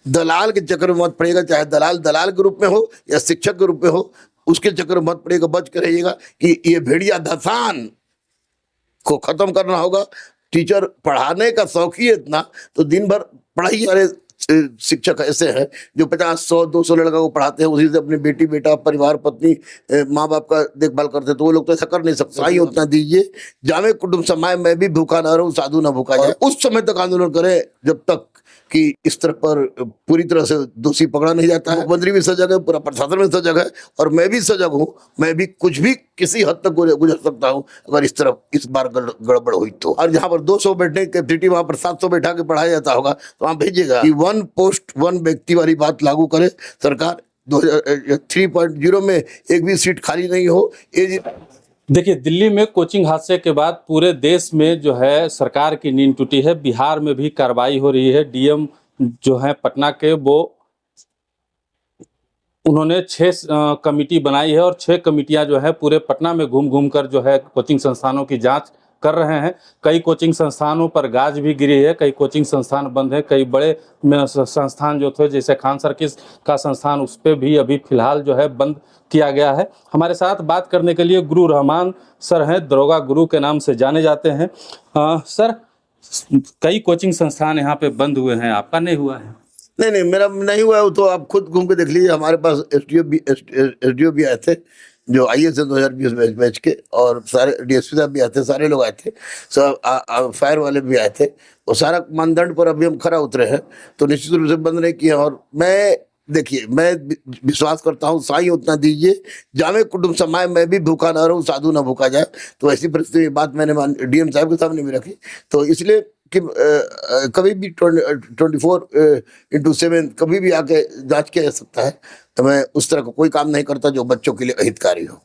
दलाल के चक्कर में मत पड़ेगा, चाहे दलाल दलाल के रूप में हो या शिक्षक के रूप में हो, उसके चक्कर में मत पड़ेगा। बच कर रहिएगा कि ये भेड़िया धसान को खत्म करना होगा। टीचर पढ़ाने का शौक ही है इतना, तो दिन भर पढ़ाई। अरे शिक्षक ऐसे हैं जो 50, 100, 200 लड़का को पढ़ाते हैं, उसी से अपनी बेटी बेटा परिवार पत्नी माँ बाप का देखभाल करते हैं, तो वो लोग तो ऐसा कर नहीं सकते। साईं उतना दीजिए, जामे कुटुंब समाए, मैं भी भूखा ना रहूं साधु ना भूखा जाए। उस समय तक आंदोलन करें जब तक कि इस तरह पर पूरी तरह से दोषी पकड़ा नहीं जाता है। मुख्यमंत्री भी सजग है, पूरा प्रशासन भी सजग है, और मैं भी सजग हूँ। मैं भी कुछ भी किसी हद तक गुजर सकता हूँ अगर इस तरफ इस बार गड़बड़ हुई तो। और जहाँ पर 200 बैठने की कैपेसिटी, वहां पर 700 बैठा के पढ़ाया जाता होगा, तो वहां भेजिएगा कि 1 पोस्ट 1 व्यक्ति वाली बात लागू करे सरकार। 3.0 में एक भी सीट खाली नहीं हो। देखिए, दिल्ली में कोचिंग हादसे के बाद पूरे देश में जो है सरकार की नींद टूटी है। बिहार में भी कार्रवाई हो रही है। डीएम जो है पटना के, वो उन्होंने 6 कमेटी बनाई है और 6 कमेटियां जो है पूरे पटना में घूम घूम कर जो है कोचिंग संस्थानों की जांच कर रहे हैं। कई कोचिंग संस्थानों पर गाज भी गिरी है, कई कोचिंग संस्थान बंद है। कई बड़े संस्थान जो थे, जैसे खान सर्किस का संस्थान, उस पर भी अभी फिलहाल जो है बंद किया गया है। हमारे साथ बात करने के लिए गुरु रहमान सर हैं, दरोगा गुरु के नाम से जाने जाते हैं। सर, कई कोचिंग संस्थान यहाँ पे बंद हुए हैं, आपका नहीं हुआ है? नहीं, मेरा नहीं हुआ है, तो आप खुद घूम के देख लीजिए। हमारे पास एसडीओ भी आए थे जो आईए थे 2020 बैच के, और सारे डीएसपी साहब भी आए थे, सारे लोग आए थे, सब फायर वाले भी आए थे। वो सारा मानदंड पर अभी हम खरा उतरे हैं, तो निश्चित रूप से बंद नहीं किया। और मैं देखिए, मैं विश्वास करता हूँ साईं उतना दीजिए, जामे कुटुंब समाए, मैं भी भूखा ना रहूं साधु ना भूखा जाए। तो ऐसी परिस्थिति में बात मैंने डीएम साहब के सामने भी रखी, तो इसलिए कि कभी भी 24/7 कभी भी आके जांच किया जा सकता है। तो मैं उस तरह का कोई काम नहीं करता जो बच्चों के लिए अहितकारी हो।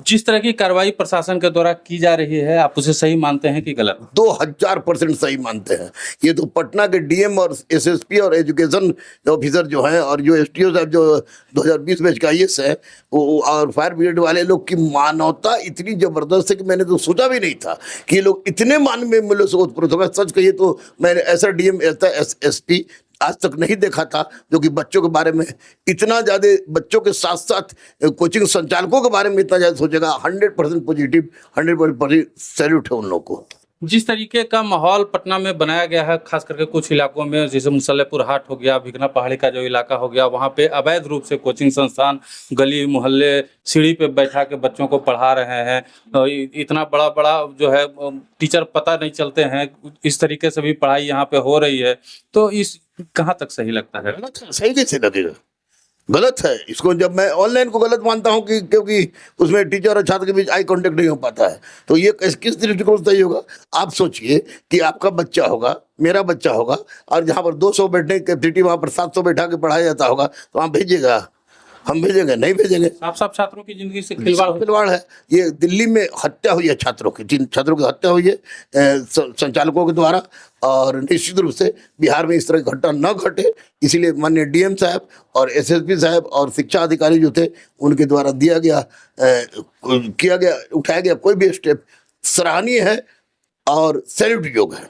जिस तरह की कार्रवाई प्रशासन के द्वारा की जा रही है, आप उसे सही मानते हैं कि गलत? 2000% सही मानते हैं। ये तो पटना के डीएम और एसएसपी और एजुकेशन ऑफिसर जो हैं, और जो एसटीओ साहब जो 2020 बैच का आईएएस है, और फायर ब्रिगेड वाले लोग की मानवता इतनी जबरदस्त है कि मैंने तो सोचा भी नहीं था कि ये लोग इतने मानवीय मूल्यों से ओतप्रोत होगा। सच कहिए तो मैंने ऐसा डीएम, ऐसा एसपी आज तक नहीं देखा था जो कि बच्चों के बारे में इतना ज़्यादा, बच्चों के साथ साथ कोचिंग संचालकों के बारे में इतना ज़्यादा सोचेगा। 100% पॉजिटिव, 100% सैल्यूट है उन लोगों को। जिस तरीके का माहौल पटना में बनाया गया है, खास करके कुछ इलाकों में, जैसे मुसल्लेपुर हाट हो गया, भिकना पहाड़ी का जो इलाका हो गया, वहाँ पे अवैध रूप से कोचिंग संस्थान गली मोहल्ले सीढ़ी पे बैठा के बच्चों को पढ़ा रहे हैं। इतना बड़ा बड़ा जो है टीचर पता नहीं चलते हैं, इस तरीके से भी पढ़ाई यहाँ पे हो रही है। तो इस कहाँ तक सही लगता है? सही कैसे लगेगा? गलत है। इसको जब मैं ऑनलाइन को गलत मानता हूँ कि क्योंकि उसमें टीचर और छात्र के बीच आई कांटेक्ट नहीं हो पाता है, तो ये किस दृष्टिकोण से सही होगा? आप सोचिए कि आपका बच्चा होगा, मेरा बच्चा होगा, और जहाँ पर 200 बैठने की कैपेसिटी, वहाँ पर 700 बैठा के पढ़ाया जाता होगा, तो वहाँ भेजिएगा? हम भेजेंगे? नहीं भेजेंगे। साफ छात्रों की जिंदगी से खिलवाड़ है। ये दिल्ली में हत्या हुई है छात्रों की, 3 छात्रों की हत्या हुई है संचालकों के द्वारा, और निश्चित रूप से बिहार में इस तरह की घटना न घटे, इसीलिए माननीय डीएम साहब और एसएसपी साहब और शिक्षा अधिकारी जो थे, उनके द्वारा उठाया गया कोई भी स्टेप सराहनीय है और सैल्यूट योग है।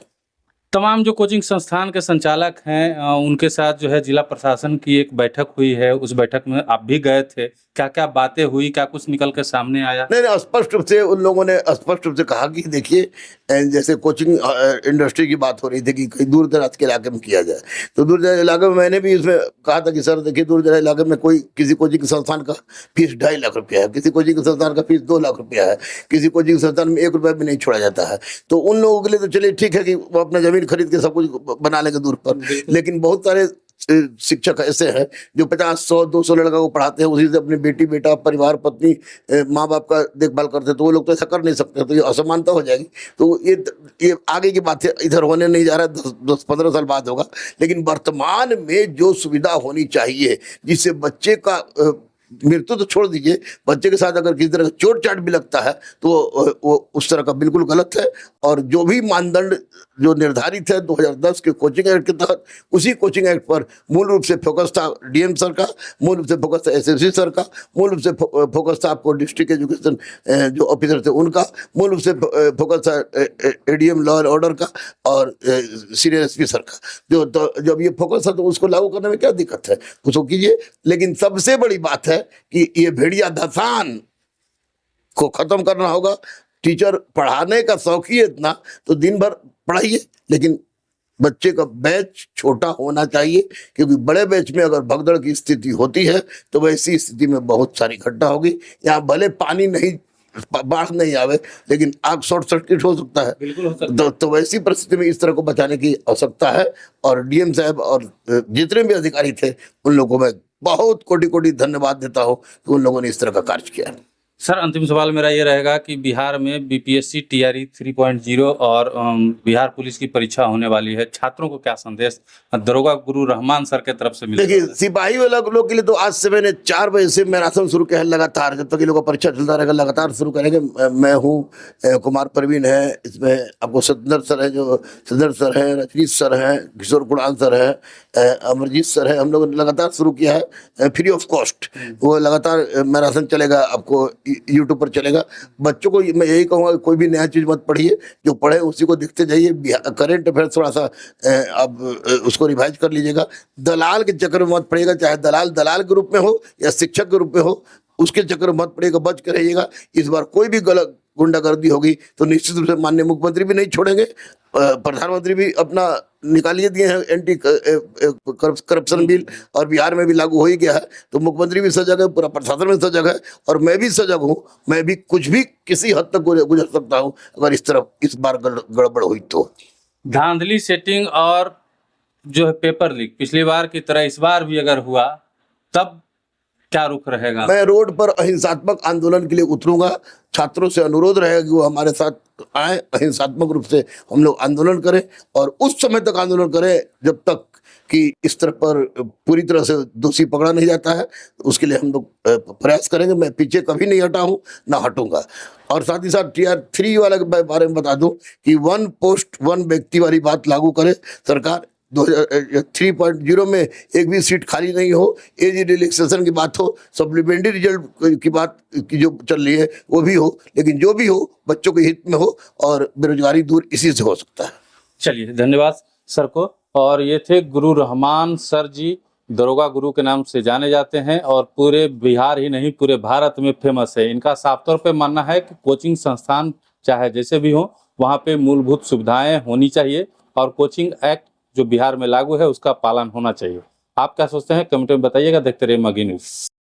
तमाम जो कोचिंग संस्थान के संचालक हैं, उनके साथ जो है जिला प्रशासन की एक बैठक हुई है। उस बैठक में आप भी गए थे, क्या क्या बातें हुई, क्या कुछ निकल कर सामने आया? नहीं, स्पष्ट रूप से उन लोगों ने स्पष्ट रूप से कहा कि देखिए, जैसे कोचिंग इंडस्ट्री की बात हो रही थी कि कहीं दूर दराज के इलाके में किया जाए, तो दूर दराज इलाके में मैंने भी इसमें कहा था कि सर देखिए, दूर दराज इलाके में किसी कोचिंग संस्थान का फीस 2.5 लाख रुपया है, किसी कोचिंग संस्थान का फीस 2 लाख रुपया है, किसी कोचिंग संस्थान में 1 रुपया भी नहीं छोड़ा जाता है। तो उन लोगों के लिए तो चलिए ठीक है कि वो अपना जमीन खरीद के सब कुछ बना लेंगे दूर पर, लेकिन बहुत सारे शिक्षक ऐसे हैं जो 50, 100, 200 लड़का को पढ़ाते हैं, उसी से अपनी बेटी बेटा परिवार पत्नी माँ बाप का देखभाल करते हैं, तो वो लोग तो ऐसा कर नहीं सकते, तो ये असमानता हो जाएगी। तो ये आगे की बात है, इधर होने नहीं जा रहा है, 10-15 साल बाद होगा। लेकिन वर्तमान में जो सुविधा होनी चाहिए जिससे बच्चे का मृत्यु तो छोड़ दीजिए, बच्चे के साथ अगर किसी तरह का चोट चाट भी लगता है तो वो उस तरह का बिल्कुल गलत है। और जो भी मानदंड जो निर्धारित है 2010 के कोचिंग एक्ट के तहत, उसी कोचिंग एक्ट पर मूल रूप से फोकस था डीएम सर का, मूल रूप से फोकस था एसएससी सर का, मूल रूप से फोकस था आपको डिस्ट्रिक्ट एजुकेशन जो ऑफिसर थे उनका, मूल रूप से फोकस था एडीएम लॉ एंड ऑर्डर का और सीनियर एसपी सर का। जो तो जब ये फोकस है तो उसको लागू करने में क्या दिक्कत है, उसको कीजिए। लेकिन सबसे बड़ी बात है कि ये भेड़िया धसान को खत्म करना होगा। टीचर पढ़ाने का शौक ही है इतना तो दिन भर पढ़ाइए, लेकिन बच्चे का बैच छोटा होना चाहिए, क्योंकि बड़े बैच में अगर भगदड़ की स्थिति होती है तो वैसी स्थिति में बहुत सारी घटना होगी। यहाँ भले पानी नहीं, बाढ़ नहीं आवे, लेकिन आग शॉर्ट सर्किट हो सकता है। बिल्कुल हो सकता है। तो वैसी परिस्थिति में इस तरह को बचाने की आवश्यकता है। और डीएम साहब और जितने भी अधिकारी थे उन लोगों को मैं बहुत कोटि कोटि धन्यवाद देता हूँ कि उन लोगों ने इस तरह का कार्य किया। सर, अंतिम सवाल मेरा ये रहेगा कि बिहार में बीपीएससी टीआरई 3.0 और बिहार पुलिस की परीक्षा होने वाली है, छात्रों को क्या संदेश दरोगा गुरु रहमान सर के तरफ से मिलेगा? देखिए, सिपाही वाला लोग के लिए तो आज से मैंने 4 बजे से मैराथन शुरू किया है लगातार, जब तक ये लोग का परीक्षा चलता रहेगा लगातार शुरू करेंगे। मैं हूँ, कुमार परवीन है, इसमें आपको सदर सर है, जो सदर सर हैं, रजनीश सर हैं, किशोर कुणाल सर हैं, अमरजीत सर है। हम लोगों ने लगातार शुरू किया है फ्री ऑफ कॉस्ट। वो लगातार मैराथन चलेगा, आपको यूट्यूब पर चलेगा। बच्चों को मैं यही कहूँगा, कोई भी नया चीज़ मत पढ़िए, जो पढ़े उसी को देखते जाइए। करेंट अफेयर्स थोड़ा सा आप उसको रिवाइज कर लीजिएगा। दलाल के चक्कर में मत पड़िएगा, चाहे दलाल के रूप में हो या शिक्षक के रूप में हो, उसके चक्कर में मत पड़िएगा, बच के रहिएगा। इस बार कोई भी गलत गुंडागर्दी होगी तो निश्चित रूप से माननीय मुख्यमंत्री भी नहीं छोड़ेंगे, प्रधानमंत्री भी अपना निकालिए दिए हैं एंटी करप्शन बिल, और बिहार में भी लागू हो ही गया है। तो मुख्यमंत्री भी सजग है, पूरा प्रशासन में सजग है, और मैं भी सजग हूँ। मैं भी कुछ भी किसी हद तक गुजर सकता हूँ अगर इस बार गड़बड़ हुई तो। धांधली सेटिंग और जो है पेपर लीक पिछली बार की तरह इस बार भी अगर हुआ तब क्या रुख रहेगा? मैं रोड पर अहिंसात्मक आंदोलन के लिए उतरूंगा। छात्रों से अनुरोध रहेगा कि वो हमारे साथ आए, अहिंसात्मक रूप से हम लोग आंदोलन करें, और उस समय तक आंदोलन करें जब तक कि इस तरह पर पूरी तरह से दोषी पकड़ा नहीं जाता है। उसके लिए हम लोग प्रयास करेंगे। मैं पीछे कभी नहीं हटा हूँ, ना हटूंगा। और साथ ही साथ टीआर 3 वाले के बारे में बता दूं कि 1 पोस्ट 1 व्यक्ति वाली बात लागू करे सरकार। 3.0 में एक भी सीट खाली नहीं हो, एज रिलैक्सेशन की बात हो, सप्लीमेंट्री रिजल्ट की बात की जो चल रही है वो भी हो, लेकिन जो भी हो बच्चों के हित में हो, और बेरोजगारी दूर इसी से हो सकता है। चलिए, धन्यवाद सर को। और ये थे गुरु रहमान सर जी, दरोगा गुरु के नाम से जाने जाते हैं और पूरे बिहार ही नहीं पूरे भारत में फेमस है। इनका साफ तौर पे मानना है कि कोचिंग संस्थान चाहे जैसे भी हो, वहाँ पे मूलभूत सुविधाएं होनी चाहिए और कोचिंग एक्ट जो बिहार में लागू है उसका पालन होना चाहिए। आप क्या सोचते हैं कमेंट में बताइएगा। देखते रहिए मागी न्यूज़।